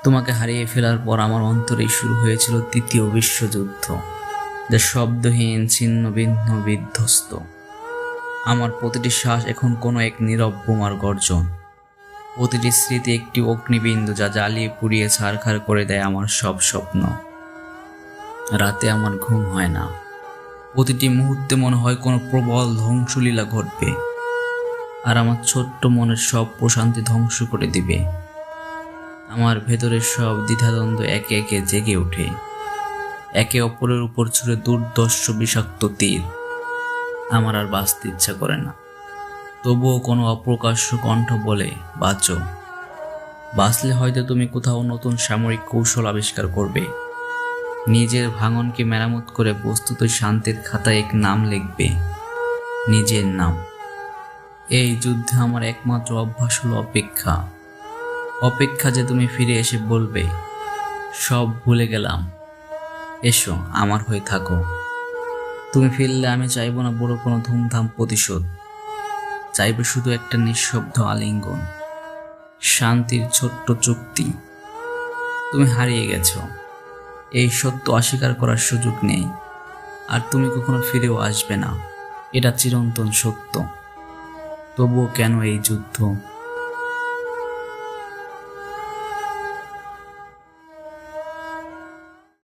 তোমাকে হারিয়ে ফেলার পর আমার অন্তরেই শুরু হয়েছিল তৃতীয় বিশ্বযুদ্ধ, যা শব্দহীন, ছিন্ন ভিন্ন, বিধ্বস্ত। আমার প্রতিটি শ্বাস এখন কোনো এক নীরব বোমার গর্জন, প্রতিটি স্মৃতি একটি অগ্নিবিন্দু যা জ্বালিয়ে পুড়িয়ে ছারখার করে দেয় আমার সব স্বপ্ন। রাতে আমার ঘুম হয় না, প্রতিটি মুহূর্তে মনে হয় কোনো প্রবল ধ্বংসলীলা ঘটবে, আর আমার ছোট্ট মনের সব প্রশান্তি ধ্বংস করে দিবে। আমার ভেতরের সব দ্বিধাদ্বন্দ্ব একে একে জেগে ওঠে, একে অপরের উপর ছুঁড়ে দুর্ধর্ষ বিষাক্ত তীর। আমার আর বাঁচতে ইচ্ছা করে না, তবুও কোনো অপ্রকাশ্য কণ্ঠ বলে, বাঁচো। বাঁচলে হয়তো তুমি কোথাও নতুন সামরিক কৌশল আবিষ্কার করবে, নিজের ভাঙনকে মেরামত করে বস্তুত শান্তির খাতায় এক নাম লিখবে, নিজের নাম। এই যুদ্ধে আমার একমাত্র অভ্যাস হলো অপেক্ষা। অপেক্ষা যে তুমি ফিরে এসে বলবে, সব ভুলে গেলাম, এসো আমার হয়ে থাকো। তুমি ফিরলে আমি চাইব না বড় কোনো ধুমধাম প্রতিশোধ, চাইবে শুধু একটা নিঃশব্দ আলিঙ্গন, শান্তির ছোট্ট চুক্তি। তুমি হারিয়ে গেছো, এই সত্য অস্বীকার করার সুযোগ নেই, আর তুমি কখনো ফিরেও আসবে না, এটা চিরন্তন সত্য। তবুও কেন এই যুদ্ধ?